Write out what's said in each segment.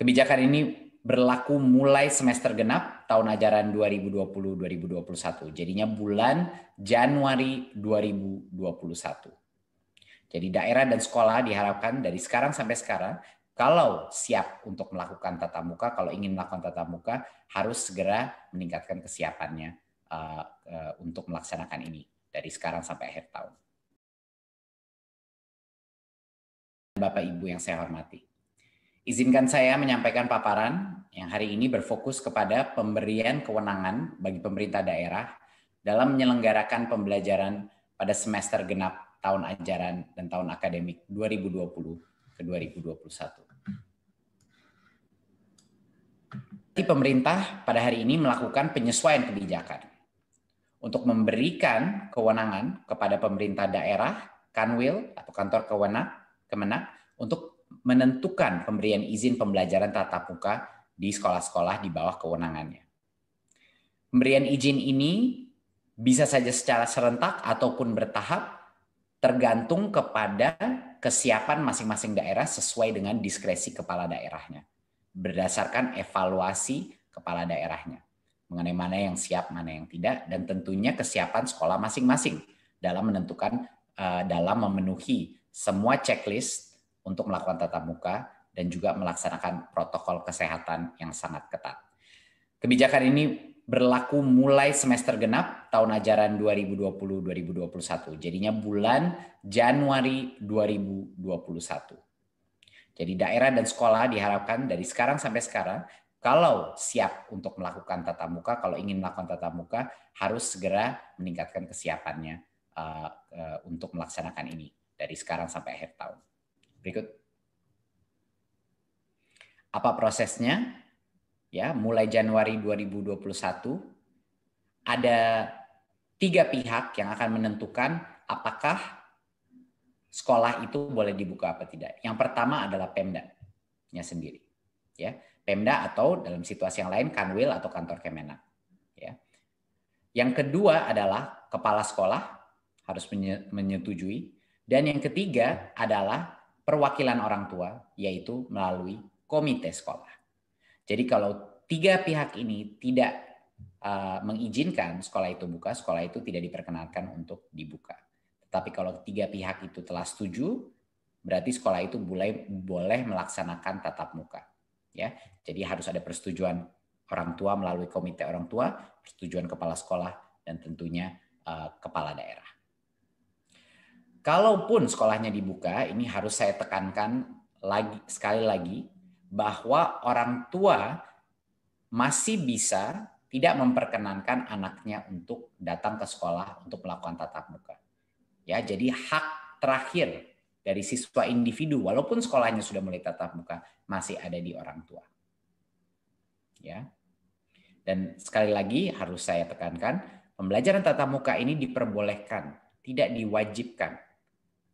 Kebijakan ini berlaku mulai semester genap tahun ajaran 2020-2021. Jadinya bulan Januari 2021. Jadi daerah dan sekolah diharapkan dari sekarang sampai sekarang, kalau siap untuk melakukan tatap muka, kalau ingin melakukan tatap muka, harus segera meningkatkan kesiapannya untuk melaksanakan ini dari sekarang sampai akhir tahun. Bapak Ibu yang saya hormati, izinkan saya menyampaikan paparan yang hari ini berfokus kepada pemberian kewenangan bagi pemerintah daerah dalam menyelenggarakan pembelajaran pada semester genap tahun ajaran dan tahun akademik 2020 ke 2021. Pemerintah pada hari ini melakukan penyesuaian kebijakan untuk memberikan kewenangan kepada pemerintah daerah, Kanwil atau kantor Kemenag untuk menentukan pemberian izin pembelajaran tatap muka di sekolah-sekolah di bawah kewenangannya. Pemberian izin ini bisa saja secara serentak ataupun bertahap, tergantung kepada kesiapan masing-masing daerah sesuai dengan diskresi kepala daerahnya, berdasarkan evaluasi kepala daerahnya mengenai mana yang siap, mana yang tidak, dan tentunya kesiapan sekolah masing-masing dalam menentukan, dalam memenuhi semua checklist untuk melakukan tatap muka dan juga melaksanakan protokol kesehatan yang sangat ketat. Kebijakan ini berlaku mulai semester genap tahun ajaran 2020-2021. Jadinya bulan Januari 2021. Jadi daerah dan sekolah diharapkan dari sekarang sampai sekarang, kalau siap untuk melakukan tatap muka, kalau ingin melakukan tatap muka, harus segera meningkatkan kesiapannya untuk melaksanakan ini dari sekarang sampai akhir tahun. Berikut. Apa prosesnya? Ya, mulai Januari 2021 ada 3 pihak yang akan menentukan apakah sekolah itu boleh dibuka apa tidak. Yang pertama adalah Pemda-nya sendiri, ya. Pemda atau dalam situasi yang lain Kanwil atau kantor Kemenag, ya. Yang kedua adalah kepala sekolah harus menyetujui, dan yang ketiga adalah perwakilan orang tua, yaitu melalui komite sekolah. Jadi kalau 3 pihak ini tidak mengizinkan sekolah itu buka, sekolah itu tidak diperkenankan untuk dibuka. Tetapi kalau 3 pihak itu telah setuju, berarti sekolah itu boleh melaksanakan tatap muka. Ya, jadi harus ada persetujuan orang tua melalui komite orang tua, persetujuan kepala sekolah, dan tentunya kepala daerah. Kalaupun sekolahnya dibuka, ini harus saya tekankan sekali lagi bahwa orang tua masih bisa tidak memperkenankan anaknya untuk datang ke sekolah untuk melakukan tatap muka. Ya, jadi hak terakhir dari siswa individu, walaupun sekolahnya sudah mulai tatap muka, masih ada di orang tua. Ya. Dan sekali lagi harus saya tekankan, pembelajaran tatap muka ini diperbolehkan, tidak diwajibkan,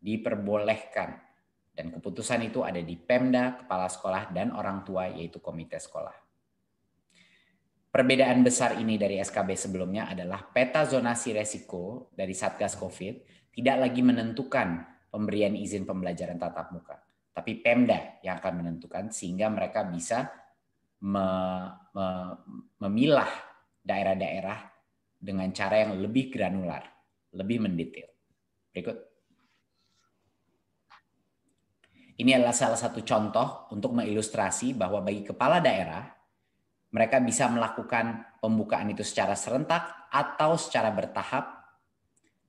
diperbolehkan. Dan keputusan itu ada di Pemda, kepala sekolah, dan orang tua, yaitu komite sekolah. Perbedaan besar ini dari SKB sebelumnya adalah peta zonasi resiko dari Satgas COVID tidak lagi menentukan pemberian izin pembelajaran tatap muka, tapi Pemda yang akan menentukan, sehingga mereka bisa memilah daerah-daerah dengan cara yang lebih granular, lebih mendetail. Berikut. Ini adalah salah satu contoh untuk mengilustrasi bahwa bagi kepala daerah, mereka bisa melakukan pembukaan itu secara serentak atau secara bertahap.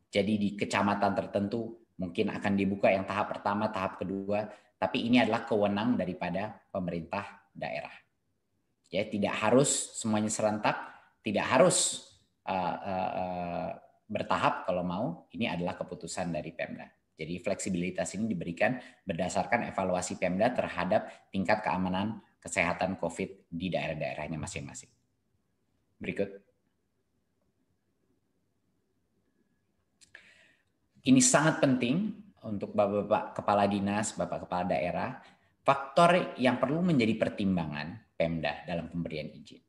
Jadi di kecamatan tertentu mungkin akan dibuka yang tahap pertama, tahap kedua, tapi ini adalah kewenangan daripada pemerintah daerah. Ya, tidak harus semuanya serentak, tidak harus bertahap kalau mau, ini adalah keputusan dari Pemda. Jadi fleksibilitas ini diberikan berdasarkan evaluasi Pemda terhadap tingkat keamanan kesehatan COVID di daerah-daerahnya masing-masing. Berikut. Ini sangat penting untuk Bapak-Bapak Kepala Dinas, Bapak Kepala Daerah, faktor yang perlu menjadi pertimbangan Pemda dalam pemberian izin.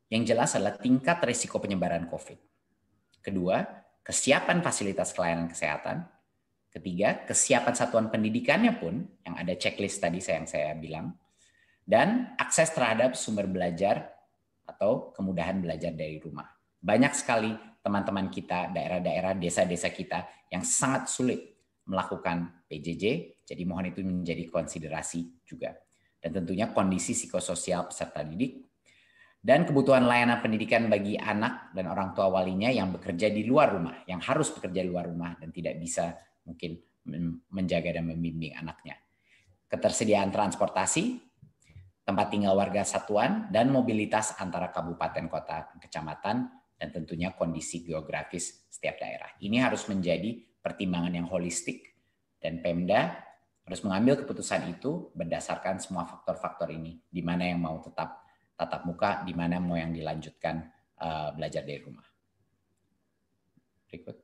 Yang jelas adalah tingkat risiko penyebaran COVID. Kedua, kesiapan fasilitas pelayanan kesehatan. Ketiga, kesiapan satuan pendidikannya pun, yang ada checklist tadi yang saya bilang. dan akses terhadap sumber belajar atau kemudahan belajar dari rumah. Banyak sekali teman-teman kita, daerah-daerah, desa-desa kita yang sangat sulit melakukan PJJ, jadi mohon itu menjadi konsiderasi juga. Dan tentunya kondisi psikososial peserta didik, dan kebutuhan layanan pendidikan bagi anak dan orang tua walinya yang bekerja di luar rumah, yang harus bekerja di luar rumah dan tidak bisa mungkin menjaga dan membimbing anaknya. Ketersediaan transportasi, tempat tinggal warga satuan, dan mobilitas antara kabupaten, kota, kecamatan, dan tentunya kondisi geografis setiap daerah. Ini harus menjadi pertimbangan yang holistik, dan Pemda harus mengambil keputusan itu berdasarkan semua faktor-faktor ini, di mana yang mau tetap tatap muka, di mana mau yang dilanjutkan belajar dari rumah. Berikut.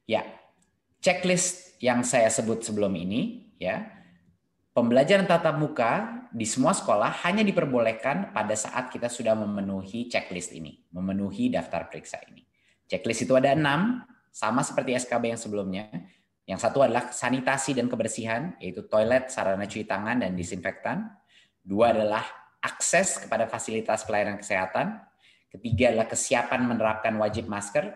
Ya, checklist yang saya sebut sebelum ini, ya, pembelajaran tatap muka di semua sekolah hanya diperbolehkan pada saat kita sudah memenuhi checklist ini, memenuhi daftar periksa ini. Checklist itu ada 6, sama seperti SKB yang sebelumnya. Yang satu adalah sanitasi dan kebersihan, yaitu toilet, sarana cuci tangan, dan disinfektan. 2 adalah akses kepada fasilitas pelayanan kesehatan. Ketiga adalah kesiapan menerapkan wajib masker.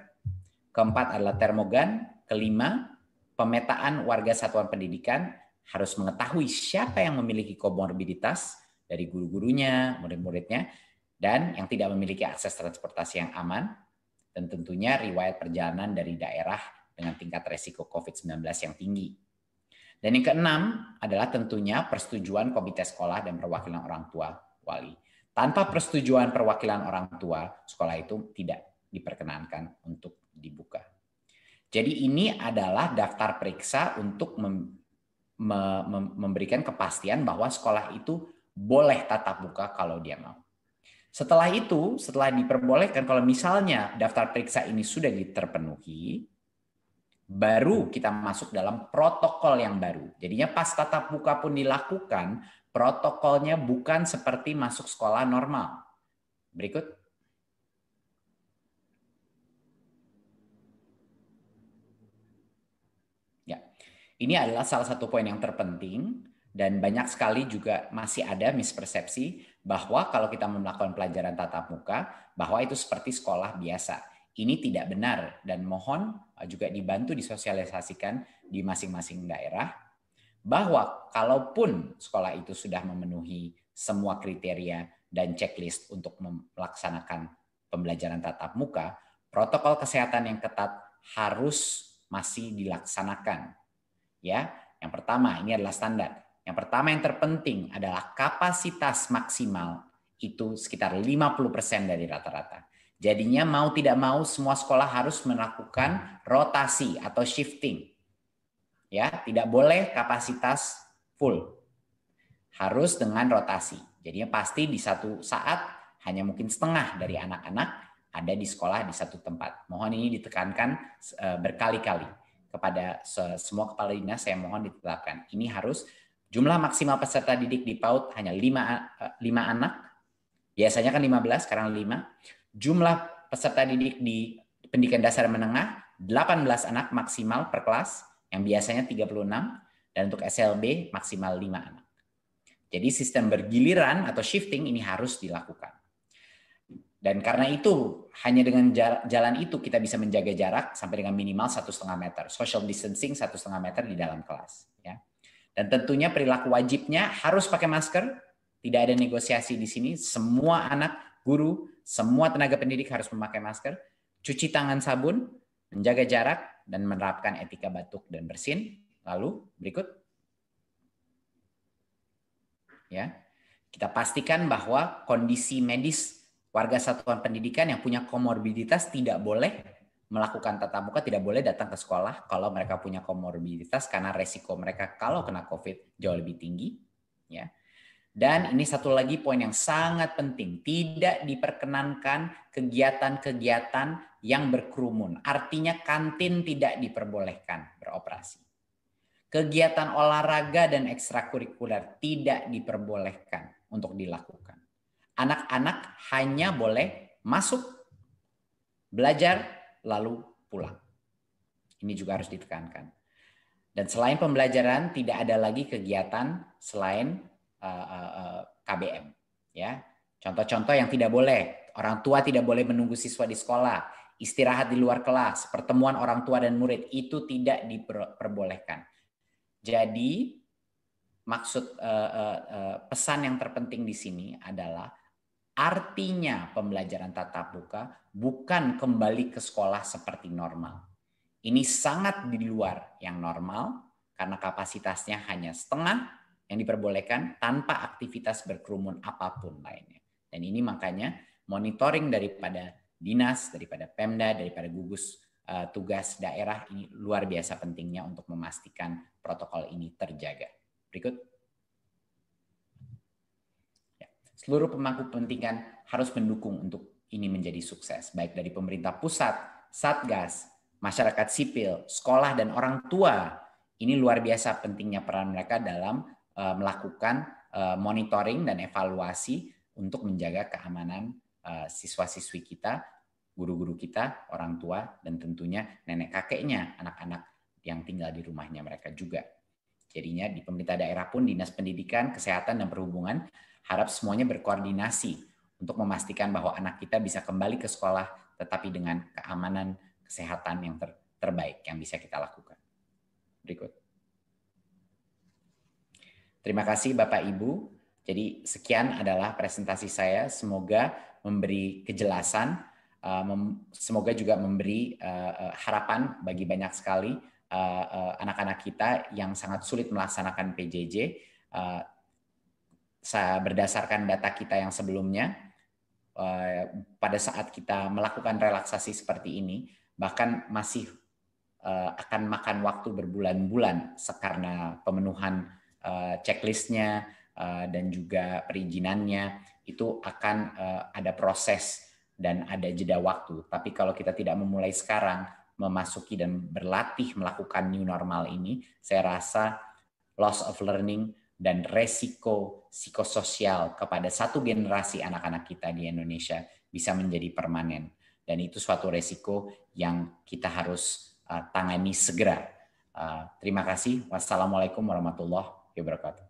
Keempat adalah termogan. Kelima, pemetaan warga satuan pendidikan harus mengetahui siapa yang memiliki komorbiditas dari guru-gurunya, murid-muridnya, dan yang tidak memiliki akses transportasi yang aman, dan tentunya riwayat perjalanan dari daerah dengan tingkat resiko COVID-19 yang tinggi. Dan yang keenam adalah tentunya persetujuan komite sekolah dan perwakilan orang tua wali. Tanpa persetujuan perwakilan orang tua, sekolah itu tidak diperkenankan untuk dibuka. Jadi ini adalah daftar periksa untuk memberikan kepastian bahwa sekolah itu boleh tatap muka kalau dia mau. Setelah itu, setelah diperbolehkan, kalau misalnya daftar periksa ini sudah terpenuhi, baru kita masuk dalam protokol yang baru. Jadinya pas tatap muka pun dilakukan, protokolnya bukan seperti masuk sekolah normal. Berikut. Ya, ini adalah salah satu poin yang terpenting, dan banyak sekali juga masih ada mispersepsi bahwa kalau kita melakukan pelajaran tatap muka, bahwa itu seperti sekolah biasa. Ini tidak benar, dan mohon juga dibantu disosialisasikan di masing-masing daerah, bahwa kalaupun sekolah itu sudah memenuhi semua kriteria dan checklist untuk melaksanakan pembelajaran tatap muka, protokol kesehatan yang ketat harus masih dilaksanakan. Ya, yang pertama ini adalah standar. Yang pertama yang terpenting adalah kapasitas maksimal itu sekitar 50% dari rata-rata. Jadinya mau tidak mau semua sekolah harus melakukan rotasi atau shifting. Ya, tidak boleh kapasitas full. Harus dengan rotasi. Jadinya pasti di satu saat hanya mungkin setengah dari anak-anak ada di sekolah di satu tempat. Mohon ini ditekankan berkali-kali kepada semua kepala dinas, saya mohon ditetapkan. Ini harus jumlah maksimal peserta didik di PAUD hanya 5 anak. Biasanya kan 15, sekarang 5. Jumlah peserta didik di pendidikan dasar menengah 18 anak maksimal per kelas, yang biasanya 36, dan untuk SLB maksimal 5 anak. Jadi sistem bergiliran atau shifting ini harus dilakukan. Dan karena itu, hanya dengan jalan itu kita bisa menjaga jarak sampai dengan minimal 1,5 meter. Social distancing 1,5 meter di dalam kelas. Ya. Dan tentunya perilaku wajibnya harus pakai masker. Tidak ada negosiasi di sini. Semua anak, guru, semua tenaga pendidik harus memakai masker. Cuci tangan sabun, menjaga jarak, dan menerapkan etika batuk dan bersin. Lalu berikut. Ya, kita pastikan bahwa kondisi medis warga satuan pendidikan yang punya komorbiditas tidak boleh melakukan tatap muka, tidak boleh datang ke sekolah kalau mereka punya komorbiditas karena resiko mereka kalau kena COVID jauh lebih tinggi. Ya. Dan ini satu lagi poin yang sangat penting, tidak diperkenankan kegiatan-kegiatan yang berkerumun. Artinya kantin tidak diperbolehkan beroperasi. Kegiatan olahraga dan ekstrakurikuler tidak diperbolehkan untuk dilakukan. Anak-anak hanya boleh masuk, belajar, lalu pulang. Ini juga harus ditekankan. Dan selain pembelajaran, tidak ada lagi kegiatan selain KBM. Ya, contoh-contoh yang tidak boleh: orang tua tidak boleh menunggu siswa di sekolah, istirahat di luar kelas, pertemuan orang tua dan murid itu tidak diperbolehkan. Jadi maksud pesan yang terpenting di sini adalah artinya pembelajaran tatap muka bukan kembali ke sekolah seperti normal. Ini sangat di luar yang normal karena kapasitasnya hanya setengah yang diperbolehkan tanpa aktivitas berkerumun apapun lainnya. Dan ini makanya monitoring daripada dinas, daripada Pemda, daripada gugus tugas daerah ini luar biasa pentingnya untuk memastikan protokol ini terjaga. Berikut. Seluruh pemangku kepentingan harus mendukung untuk ini menjadi sukses, baik dari pemerintah pusat, Satgas, masyarakat sipil, sekolah, dan orang tua. Ini luar biasa pentingnya peran mereka dalam melakukan monitoring dan evaluasi untuk menjaga keamanan siswa-siswi kita, guru-guru kita, orang tua, dan tentunya nenek kakeknya, anak-anak yang tinggal di rumahnya mereka juga. Jadinya di pemerintah daerah pun, Dinas Pendidikan, Kesehatan, dan Perhubungan harap semuanya berkoordinasi untuk memastikan bahwa anak kita bisa kembali ke sekolah tetapi dengan keamanan kesehatan yang terbaik yang bisa kita lakukan. Berikut. Terima kasih Bapak Ibu. Jadi sekian adalah presentasi saya. Semoga memberi kejelasan, semoga juga memberi harapan bagi banyak sekali anak-anak kita yang sangat sulit melaksanakan PJJ. Berdasarkan data kita yang sebelumnya, pada saat kita melakukan relaksasi seperti ini, bahkan masih akan makan waktu berbulan-bulan karena pemenuhan checklistnya dan juga perizinannya, itu akan ada proses dan ada jeda waktu. Tapi kalau kita tidak memulai sekarang, memasuki dan berlatih melakukan new normal ini, saya rasa loss of learning dan resiko psikososial kepada satu generasi anak-anak kita di Indonesia bisa menjadi permanen. Dan itu suatu resiko yang kita harus tangani segera. Terima kasih. Wassalamualaikum warahmatullahi wabarakatuh.